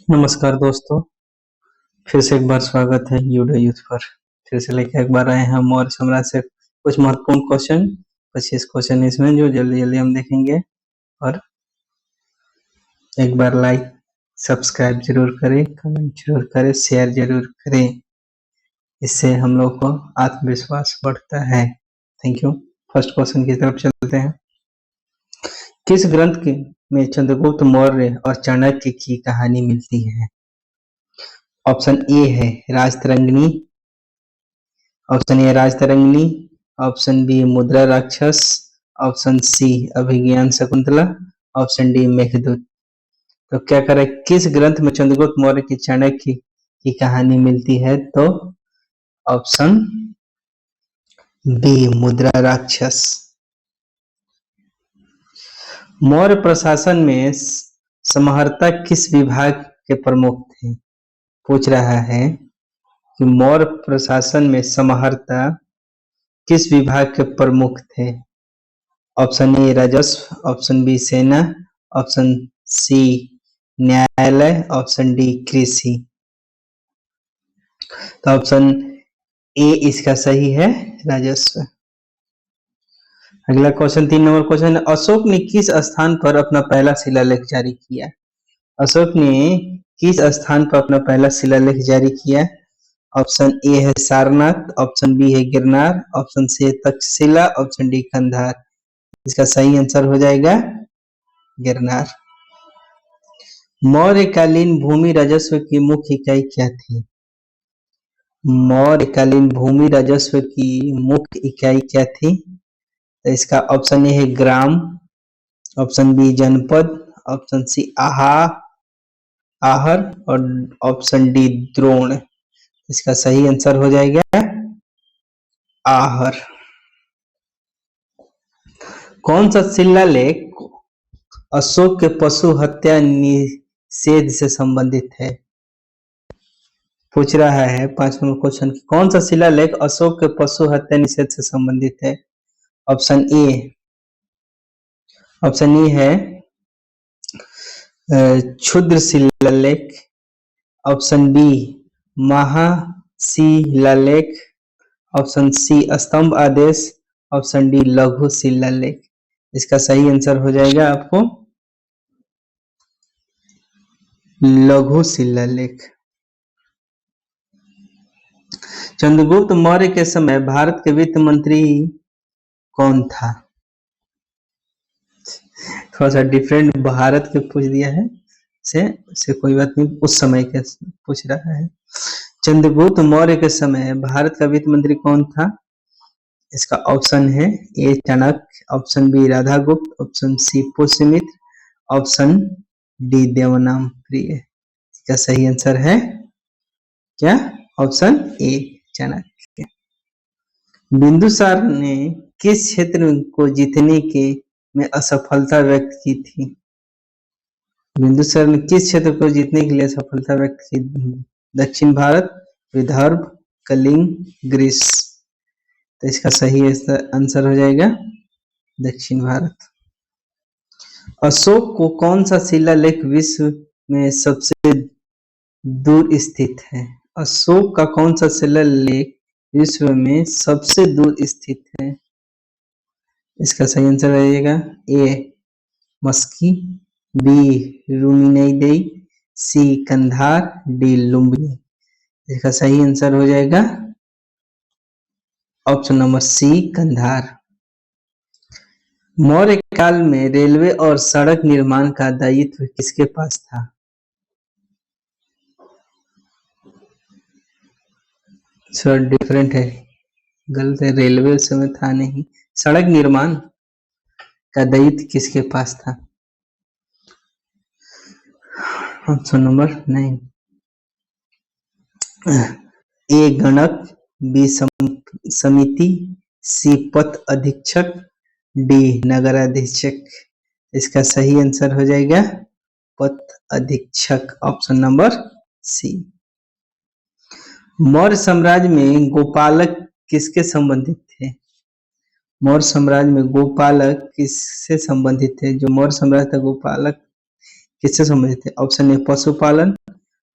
नमस्कार दोस्तों, फिर से एक बार स्वागत है यूडो यूथ पर। फिर से लेकर एक बार आए हैं हम और सम्राट से कुछ महत्वपूर्ण क्वेश्चन। 25 क्वेश्चन इसमें जो जल्दी जल्दी हम देखेंगे। और एक बार लाइक सब्सक्राइब जरूर करें, कमेंट जरूर करें, शेयर जरूर करें। इससे हम लोग को आत्मविश्वास बढ़ता है। Thank you. फर्स्ट क्वेश्चन की तरफ चलते हैं। किस ग्रंथ में चंद्रगुप्त मौर्य और चाणक्य की कहानी मिलती है? ऑप्शन ए है Rajatarangini, option A Rajatarangini, option B Mudra Rakshasa, option C Abhijnana Shakuntala, option D Meghaduta. तो क्या करें, किस ग्रंथ में चंद्रगुप्त मौर्य की चाणक्य की कहानी मिलती है? तो ऑप्शन बी मुद्रा राक्षस। मौर्य प्रशासन में समहर्ता किस विभाग के प्रमुख थे? पूछ रहा है कि मौर्य प्रशासन में समहर्ता किस विभाग के प्रमुख थे? ऑप्शन ए राजस्व, ऑप्शन बी सेना, ऑप्शन सी न्यायालय, ऑप्शन डी कृषि। तो ऑप्शन ए इसका सही है, राजस्व। अगला क्वेश्चन 3 नंबर क्वेश्चन है, अशोक ने किस स्थान पर अपना पहला शिलालेख जारी किया? अशोक ने किस स्थान पर अपना पहला शिलालेख जारी किया? ऑप्शन ए है सारनाथ, ऑप्शन बी है गिरनार, ऑप्शन सी है तक्षशिला, ऑप्शन डी कंधार। इसका सही आंसर हो जाएगा गिरनार। मौर्यकालीन भूमि राजस्व की मुख्य इकाई क्या थी? मौर्यकालीन भूमि राजस्व की मुख्य इकाई क्या थी? तो इसका ऑप्शन ए है ग्राम, ऑप्शन बी जनपद, ऑप्शन सी आहर और ऑप्शन डी द्रोण। इसका सही आंसर हो जाएगा आहर। कौन सा शिलालेख अशोक के पशु हत्या निषेध से संबंधित है? पूछ रहा है 5 नंबर क्वेश्चन, कौन सा शिलालेख अशोक के पशु हत्या निषेध से संबंधित है? ऑप्शन ए है क्षुद्र शिलालेख, ऑप्शन बी महाशिलालेख, ऑप्शन सी स्तंभ आदेश, ऑप्शन डी लघु शिलालेख। इसका सही आंसर हो जाएगा आपको लघु शिलालेख। चंद्रगुप्त मौर्य के समय भारत के वित्त मंत्री कौन था? थोड़ा सा डिफरेंट भारत के पूछ दिया है, से कोई बात नहीं, उस समय के पूछ रहा है। चंद्रगुप्त मौर्य के समय भारत का वित्त मंत्री कौन था? इसका ऑप्शन है A Chanakya, option B Radhagupta, option C Pushyamitra, option D Devanam Priya. इसका सही आंसर है क्या? Option A Chanakya. बिंदुसार ने किस क्षेत्र को जीतने के में असफलता व्यक्त की थी? बिंदुसार ने किस क्षेत्र को जीतने के लिए असफलता व्यक्त की? दक्षिण भारत, विदर्भ, कलिंग, ग्रीस। तो इसका सही आंसर हो जाएगा दक्षिण भारत। अशोक को कौन सा शिलालेख विश्व में सबसे दूर स्थित है? अशोक का कौन सा शिलालेख विश्व में सबसे दूर स्थित है? इसका सही आंसर रहेगा A Maski, B Rummindei, C Kandahar, D Lumbini. इसका सही आंसर हो जाएगा option number C Kandahar. Maurya काल में रेलवे और सड़क निर्माण का दायित्व किसके पास था? थोड़ा डिफरेंट है, गलत है, रेलवे उस समय था नहीं। सड़क निर्माण का दायित्व किसके पास था? ऑप्शन नंबर 9, ए गणक, बी समिति, सी पथ अधीक्षक, डी नगराधीक्षक। इसका सही आंसर हो जाएगा पथ अधीक्षक, ऑप्शन नंबर सी। मौर्य साम्राज्य में गोपालक किसके संबंधित थे? मौर्य साम्राज्य में गोपालक किससे संबंधित थे? जो मौर्य साम्राज्य था, गोपालक किससे संबंधित थे? ऑप्शन ए पशुपालन,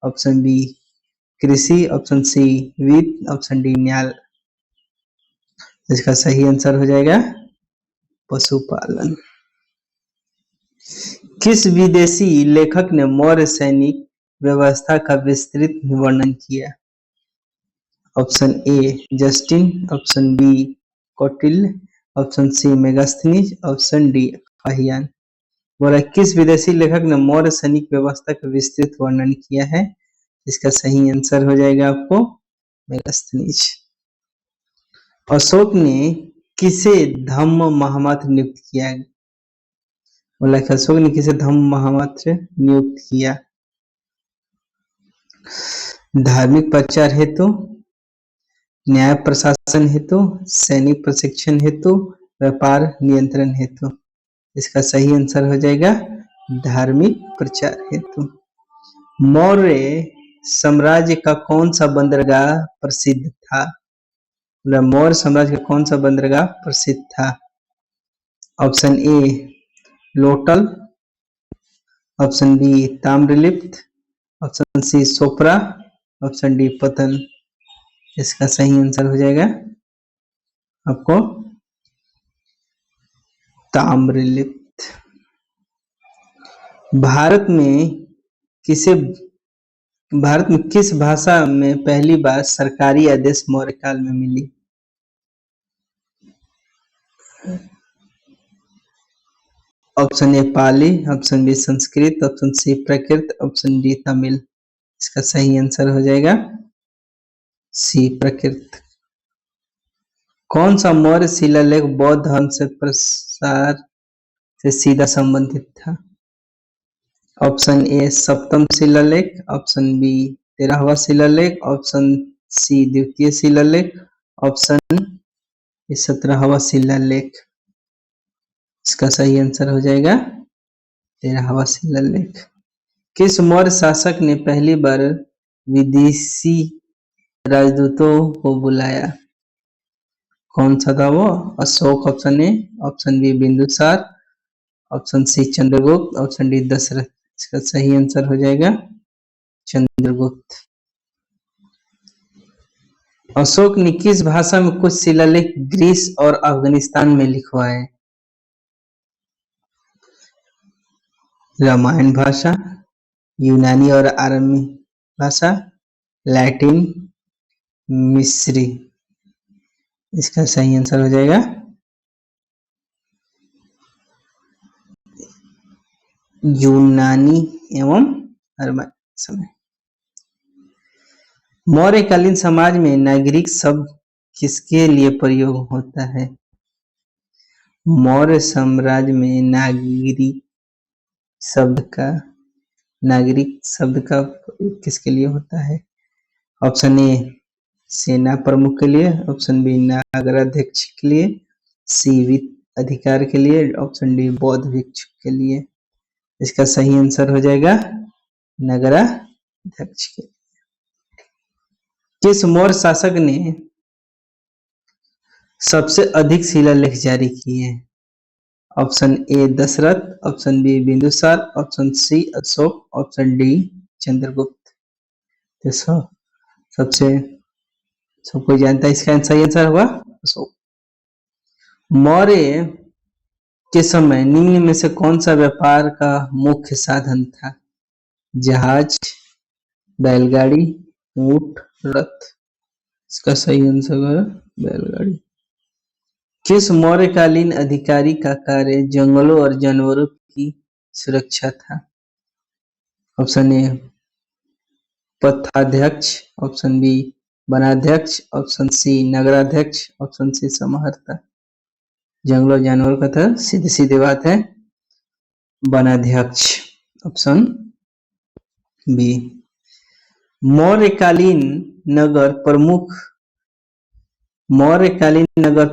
ऑप्शन बी कृषि, ऑप्शन सी वित्त, ऑप्शन डी न्याय। इसका सही आंसर हो जाएगा पशुपालन। किस विदेशी लेखक ने मौर्य सैनिक व्यवस्था का विस्तृत वर्णन किया? Option A Justin, option B Kautilya, option C Megasthenes, option D Fahien. बोला किस विदेशी लेखक ने मौर्य सैनिक व्यवस्था का विस्तृत वर्णन किया है? इसका सही आंसर हो जाएगा आपको मेगास्थनीज। अशोक ने किसे धम्म महामंत्र नियुक्त किया? बोला कि अशोक ने किसे धम्म महामंत्र नियुक्त किया? धार्मिक प्रचार हेतु, न्याय प्रशासन हेतु, सैनिक प्रशिक्षण हेतु, व्यापार नियंत्रण हेतु। इसका सही आंसर हो जाएगा धार्मिक प्रचार हेतु। मौर्य साम्राज्य का कौन सा बंदरगाह प्रसिद्ध था? मौर्य साम्राज्य का कौन सा बंदरगाह प्रसिद्ध था? Option A Lothal, option B Tamralipta, option C Sopara, option D Patan. इसका सही आंसर हो जाएगा आपको ताम्रलिप्त। भारत में किस भाषा में पहली बार सरकारी आदेश मौर्य काल में मिली? Option A Pali, option B Sanskrit, option C Prakrit, option D Tamil. इसका सही आंसर हो जाएगा सी प्राकृत। कौन सा मौर्य शिलालेख बौद्ध धर्म से प्रसार से सीधा संबंधित था? ऑप्शन ए सप्तम शिलालेख, ऑप्शन बी 13वां शिलालेख, ऑप्शन सी द्वितीय शिलालेख, ऑप्शन 17वां शिलालेख। इसका सही आंसर हो जाएगा 13वां शिलालेख। किस मौर्य शासक ने पहली बार विदेशी राजदूतों को बुलाया? कौन सा था वो? Ashoka option A, option B Bindusara, option C Chandragupta, option D Dasharatha. इसका सही आंसर हो जाएगा चंद्रगुप्त। अशोक ने किस भाषा में कुछ शिलालेख ग्रीस और अफगानिस्तान में लिखवाए? रामायण भाषा, यूनानी और आरामी भाषा, लैटिन, मिस्री। इसका सही आंसर हो जाएगा यूनानी एवं अरबी समय। मौर्यकालीन समाज में नागरिक शब्द किसके लिए प्रयोग होता है? मौर्य साम्राज्य में नागरिक शब्द का प्रयोग किसके लिए होता है? ऑप्शन ए सेना प्रमुख के लिए, ऑप्शन बी नगराध्यक्ष के लिए, सी वित्त अधिकार के लिए, ऑप्शन डी बौद्ध भिक्षु के लिए। इसका सही आंसर हो जाएगा नगराध्यक्ष के। किस मौर्य शासक ने सबसे अधिक शिलालेख जारी किए? Option A Dasharatha, option B Bindusara, option C Ashoka, option D Chandragupta. तो सबको जानता है इसका सही आंसर होगा अशोक। मौर्य के समय निम्न में से कौन सा व्यापार का मुख्य साधन था? जहाज, बैलगाड़ी, ऊंट, रथ। इसका सही आंसर होगा बैलगाड़ी। किस मौर्यकालीन अधिकारी का कार्य जंगलों और जानवरों की सुरक्षा था? ऑप्शन ए पथाध्यक्ष, ऑप्शन बी वनाध्यक्ष, ऑप्शन सी नगराध्यक्ष, ऑप्शन सी समाहर्ता। जंगलों और जानवरों का था सीधी सीधी बात है वनाध्यक्ष, ऑप्शन बी। मौर्यकालीन नगर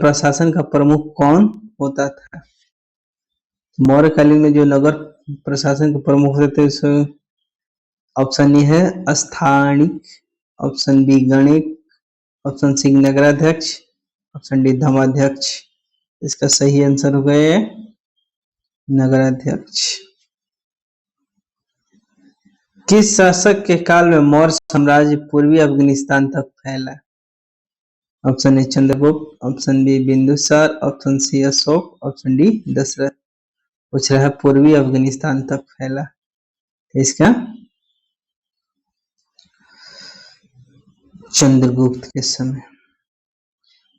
प्रशासन का प्रमुख कौन होता था? मौर्यकालीन में जो नगर प्रशासन के प्रमुख होते थे ऑप्शन ए है स्थानिक, ऑप्शन बी गणिक, ऑप्शन सी नगराध्यक्ष, ऑप्शन डी धर्माध्यक्ष। इसका सही आंसर हो गया नगराध्यक्ष। किस शासक के काल में मौर्य साम्राज्य पूर्वी अफगानिस्तान तक फैला? Option A Chandragupta, option B Bindusara, option C Ashoka, option D Dasharatha. पूछ रहा है पूर्वी अफगानिस्तान तक फैला, इसका चंद्रगुप्त के समय।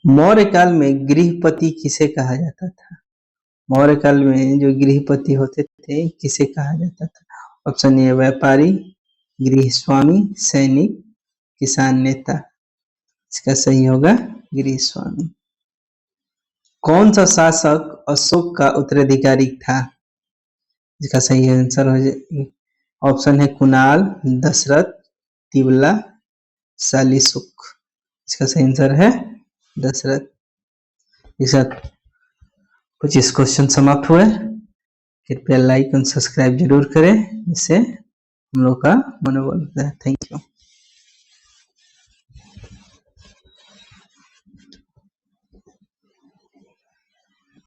मौर्य काल में गृहपति किसे कहा जाता था? मौर्य काल में जो गृहपति होते थे किसे कहा जाता था? ऑप्शन ए व्यापारी, गृहस्वामी, सैनिक, किसान नेता। इसका सही होगा गृहस्वामी। कौन सा शासक अशोक का उत्तराधिकारी था? इसका सही आंसर हो जाए ऑप्शन है कुणाल, दशरथ, तिवला, शालीशुक। इसका सही आंसर है दशरथ। इस साथ 25 क्वेश्चन समाप्त हुए। कृपया लाइक और सब्सक्राइब जरूर करें, इससे हम लोग का मनोबल बढ़ता है। Thank you.